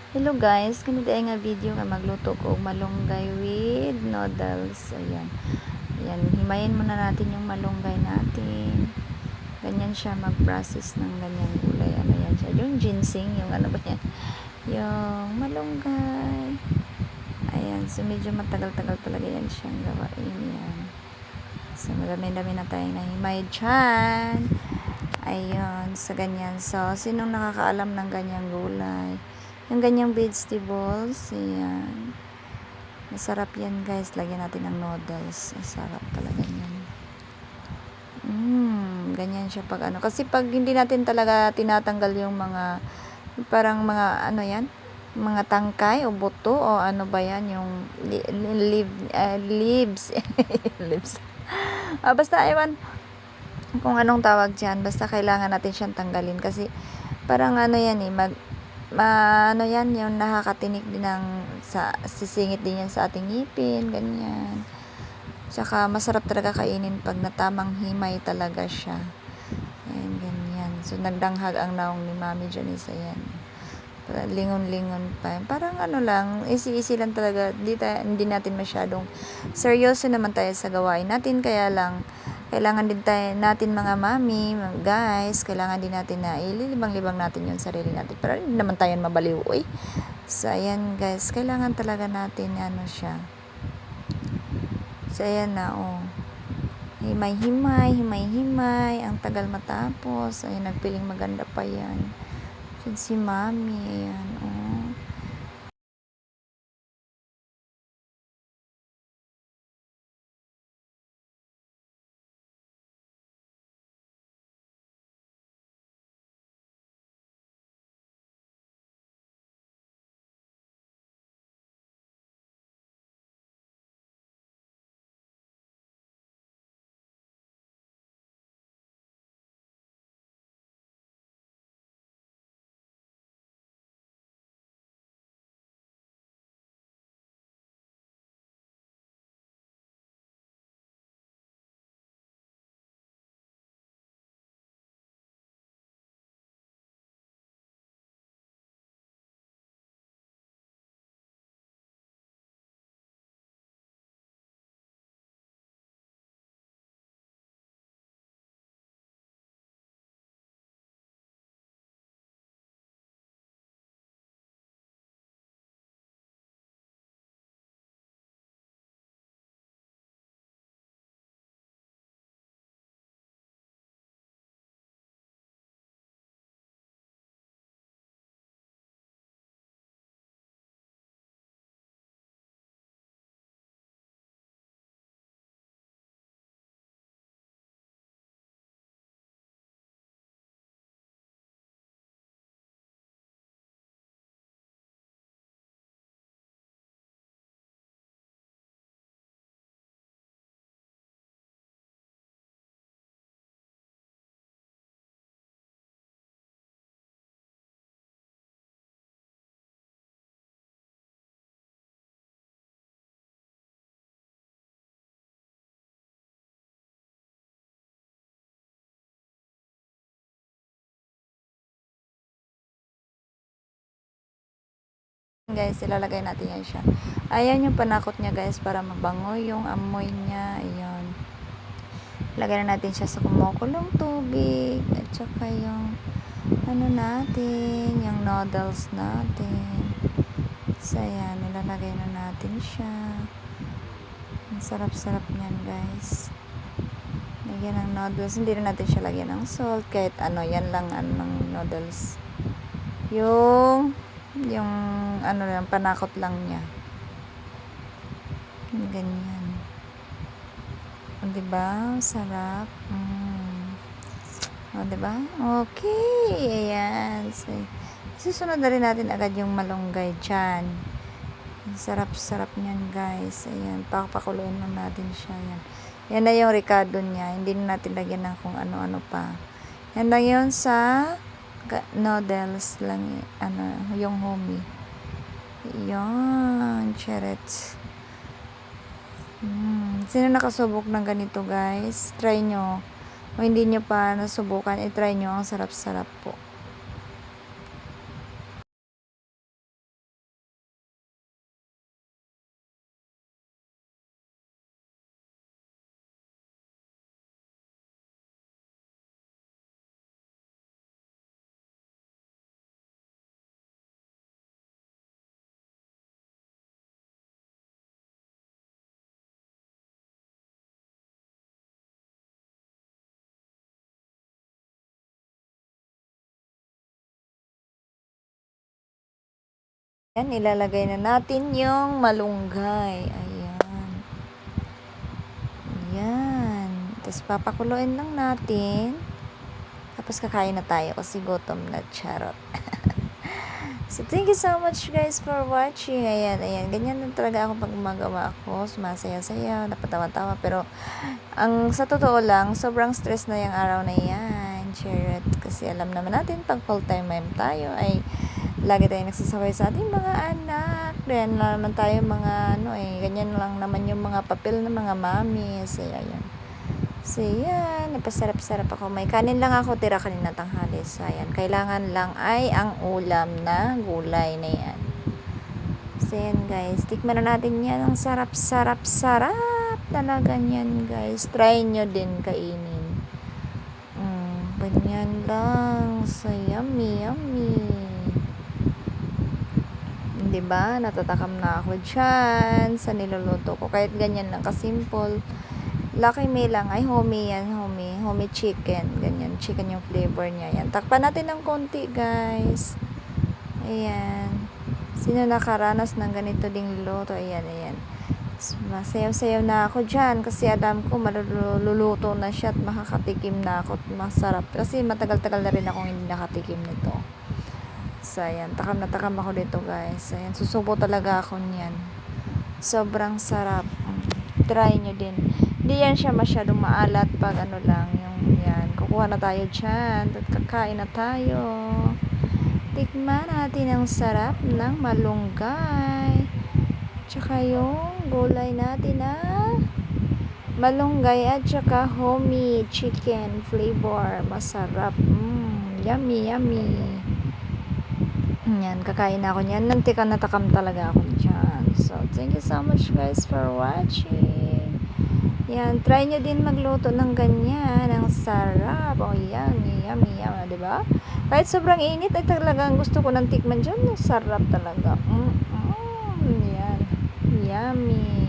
Hello guys, kanina ay nga video nga magluto ko og malunggay with noodles. Ayan. Ayan, himayin muna natin yung malunggay natin. Ganyan siya mag-process ng ganyang gulay. Ano yan siya? Yung ginseng, yung ano ba yan? Yung malunggay. Ayan, so medyo matagal-tagal talaga yan siyang gawain. Yan. So madami-dami na tayong nahimay dyan. Ayun, sa ganyan. So, sinong nakakaalam ng ganyang gulay? Yung ganyang vegetables, ayan. Masarap yan guys. Lagyan natin ng noodles. Masarap talaga yan. Ganyan siya pag ano. Kasi pag hindi natin talaga tinatanggal yung mga, parang mga ano yan, mga tangkay o buto o ano ba yan, yung leaves. Leaves. Basta, ewan, kung anong tawag dyan. Basta kailangan natin siyang tanggalin. Kasi parang ano yan eh, ano yan, yung nakakatinik din ng sisingit din yan sa ating ngipin, ganyan. Tsaka masarap talaga kainin pag natamang himay talaga siya. Ayan, ganyan. So nagdanghag ang naong ni Mami Janice, ayan. Lingon-lingon pa. Parang ano lang, easy-easy lang talaga. Hindi natin masyadong seryoso naman tayo sa gawain natin, kaya lang kailangan din natin mga mami, mga guys, kailangan din natin na ililibang-libang natin yung sarili natin para hindi naman tayo mabaliw, eh. So, ayan guys, kailangan talaga natin, ano siya. So, ayan na, oh. Himay-himay, himay-himay, ang tagal matapos. Ayan, nagpiling maganda pa yan. Si mami, ayan, oh. Guys, ilalagay natin yan siya. Ayan yung panakot niya guys, para mabango yung amoy niya. Ayun. Lagay na natin siya sa kumukulong tubig. At saka yung ano natin, yung noodles natin. So, ayan, nilalagay na natin siya. Ang sarap-sarap niyan guys. Lagyan ng noodles. Hindi na natin siya lagyan ng salt. Kahit ano, yan lang ng noodles. Yung ano lang, panakot lang niya. Ganyan. O, diba? Sarap. O, diba? Okay. Ayan. So, susunod na rin natin agad yung malunggay dyan. Sarap-sarap niyan guys. Ayan. Pakuluin lang natin siya. Ayan. Yan na yung ricado niya. Hindi na natin lagyan ng kung ano-ano pa. Yan lang yun sa noodles lang. Ano, yung homey. Yan. Cherets. Sino nakasubok ng ganito guys? Try nyo. O hindi nyo pa nasubukan, i-try nyo. Ang sarap-sarap po. Yan, ilalagay na natin yung malunggay. Ayan. Ayan. Tapos papakuluin lang natin. Tapos kakain na tayo kasi gutom na, charot. So, thank you so much guys for watching. Ayan, ayan. Ganyan lang talaga ako pag gumagawa ako. Sumasaya-saya, napatawa-tawa. Pero, sa totoo lang, sobrang stress na yung araw na yan. Charot. Kasi alam naman natin, pag full-time mom tayo, ay lagi tayong nagsasabay sa ating mga anak. Then, naman tayo mga, ganyan lang naman yung mga papel ng mga mami. So, ayan. So, yan. Napasarap-sarap ako. May kanin lang ako tira kanina tanghali. So, yan. Kailangan lang ay ang ulam na gulay na yan. So, yan guys. Tikman na natin yan. Ang sarap-sarap-sarap talaga yan guys. Try nyo din kainin. Ganyan lang. So, yummy, yummy. Diba? Natatakam na ako dyan sa niluluto ko. Kahit ganyan lang kasimple. Lucky Me lang. Ay, homey yan. Homey chicken. Ganyan. Chicken yung flavor niya. Yan. Takpan natin ng konti, guys. Ayan. Sino nakaranas ng ganito ding luto? Ayan, ayan. Masayaw-sayaw na ako dyan. Kasi alam ko, maluluto na siya at makakatikim na ako. Masarap. Kasi matagal-tagal na rin akong hindi nakatikim nito. So, ayan. Takam na takam ako dito, guys. Ayan. Susubo talaga ako niyan. Sobrang sarap. Try nyo din. Hindi yan siya masyadong maalat pag ano lang, yung yan. Kukuha na tayo dyan. At kakain na tayo. Tikman natin ang sarap ng malunggay. Tsaka yung gulay natin na malunggay at tsaka homey chicken flavor. Masarap. Yummy, yummy. Yan, kakain na ako niyan. Nantika natakam talaga ako dyan. So, thank you so much guys for watching. Yan, try nyo din magluto ng ganyan. Ang sarap. Oh, yummy, yummy, yummy. Diba? Kahit sobrang init, ay talagang gusto ko ng tikman dyan. Sarap talaga. Yan. Yummy.